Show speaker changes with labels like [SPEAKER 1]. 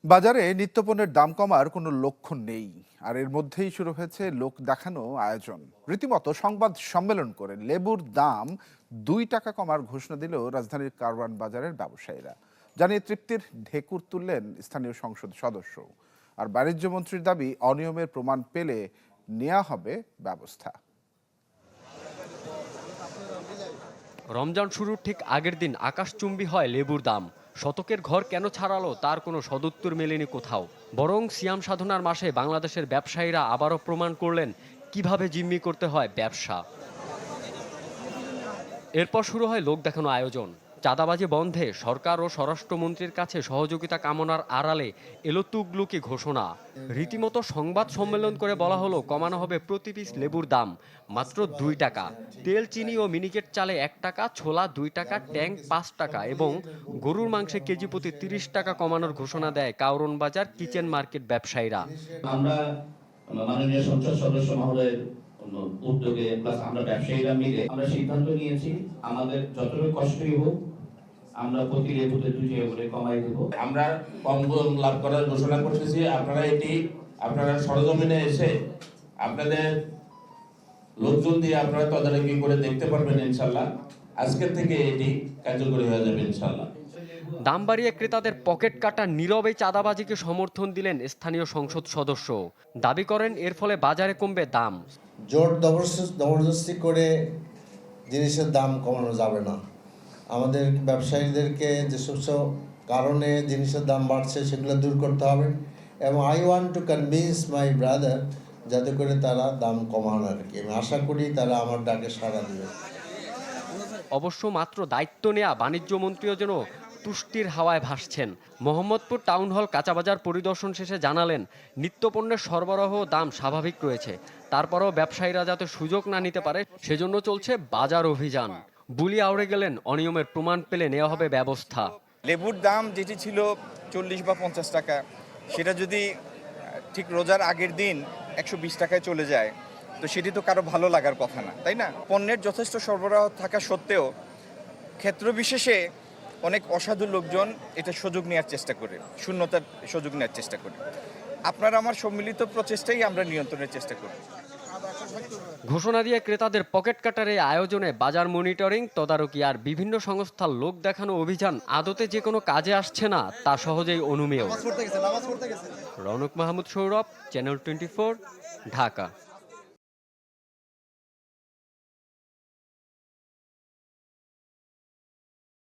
[SPEAKER 1] বাজারে নিত্যপণ্যের দাম কমার কোনো লক্ষণ নেই, আর এর মধ্যেই শুরু হয়েছে লোক দেখানো আয়োজন। রীতিমতো সংবাদ সম্মেলন করে লেবুর দাম 2 টাকা কমার ঘোষণা দিল রাজধানীর কারওয়ান বাজারের ব্যবসায়ীরা। জানিয়ে তৃপ্তির ঢেকুর তুললেন স্থানীয় সংসদ সদস্য। আর বাণিজ্য মন্ত্রীর দাবি, অনিয়মের প্রমাণ পেলে নেওয়া হবে ব্যবস্থা।
[SPEAKER 2] রমজান শুরুর ঠিক আগের দিন আকাশচুম্বী হয় লেবুর দাম। শতকের ঘর কেন ছাড়ালো তার কোনো সদুত্তর মেলেনি কোথাও। বরং সিয়াম সাধনার মাসে বাংলাদেশের ব্যবসায়ীরা আবারও প্রমাণ করলেন কিভাবে জিম্মি করতে হয় ব্যবসা। এরপর শুরু হয় লোক দেখানো আয়োজন। চাঁদাবাজি বন্ধে সরকার ও স্বরাষ্ট্রমন্ত্রীর কাছে সহযোগিতা কামনার আড়ালে এলো তুগলুকি ঘোষণা। রীতিমতো সংবাদ সম্মেলন করে বলা হলো কমানো হবে প্রতি পিস লেবুর দাম মাত্র 2 টাকা। তেল, চিনি ও মিনিকেট চালে 1 টাকা, ছোলা 2 টাকা, ট্যাং 5 টাকা এবং গরুর মাংসে কেজি প্রতি 30 টাকা কমানোর ঘোষণা দেয় কারওয়ান বাজার কিচেন মার্কেট ব্যবসায়ীরা।
[SPEAKER 3] আমরা মাননীয় সংসদ সদস্য মহোদয়ের উদ্যোগে প্লাস আমরা ব্যবসায়ীরা মিলে আমরা সিদ্ধান্ত নিয়েছি, আমাদের যতটুকু কষ্টই হোক আমরা প্রতি লেবুতে 2 টাকা করে কমাই দেব।
[SPEAKER 4] আমরা কম লাভ করার ঘোষণা করতেছি। আপনারা সরজমিনে এসে আপনাদের লোকজন দিয়ে আপনারা তদারকি করে দেখতে পারবেন ইনশাল্লাহ। আজকের থেকে এটি কার্যকরী হয়ে যাবে ইনশাল্লাহ।
[SPEAKER 2] দাম বাড়িয়ে ক্রেতাদের পকেট কাটা নীরবে চাঁদাবাজিকে সমর্থন দিলেন স্থানীয় সংসদ সদস্য। দাবি করেন এর ফলে বাজারে কমবে দাম।
[SPEAKER 5] জোর জবরদস্তি করে জিনিসের দাম কমানো যাবে না। আমাদের ব্যবসায়ীদেরকে যেসব কারণে জিনিসের দাম বাড়ছে সেগুলো দূর করতে হবে এবং I want to convince my brother যাতে করে তারা দাম কমান আর কি। আমি আশা করি তারা আমার ডাকে সাড়া দেবে।
[SPEAKER 2] অবশ্য মাত্র দায়িত্ব নেয়া বাণিজ্য মন্ত্রীও যেন তুষ্টির হাওয়ায় ভাসছেন। মোহাম্মদপুর টাউন হল কাঁচাবাজার পরিদর্শন শেষে জানালেন নিত্যপণ্যের সরবরাহ দাম স্বাভাবিক রয়েছে, তারপরও ব্যবসায়ীরা যাতে সুযোগ না নিতে পারে সেজন্য চলছে বাজার অভিযান। বুলি আউড়ে গেলেন অনিয়মের প্রমাণ পেলে নেওয়া হবে ব্যবস্থা।
[SPEAKER 6] লেবুর দাম যেটি ছিল 40 বা 50 টাকা, সেটা যদি ঠিক রোজার আগের দিন 120 টাকায় চলে যায় তো সেটি তো কারো ভালো লাগার কথা না, তাই না? পণ্যের যথেষ্ট সরবরাহ থাকা সত্ত্বেও ক্ষেত্র বিশেষে অনেক অসাধু লোকজন এটা সুযোগ নেওয়ার চেষ্টা করে, শূন্যতার সুযোগ নেওয়ার চেষ্টা করে। আপনার আমার সম্মিলিত প্রচেষ্টাই আমরা নিয়ন্ত্রণের চেষ্টা করি।
[SPEAKER 2] ঘোষণা দিয়ে ক্রেতাদের পকেট কাটার এই আয়োজনে বাজার মনিটরিং, তদারকি আর বিভিন্ন সংস্থার লোক দেখানো অভিযান আদতে যে কোনো কাজে আসছে না তা সহজেই অনুমেয়। রৌনক মাহমুদ সৌরভ, চ্যানেল 24, ঢাকা।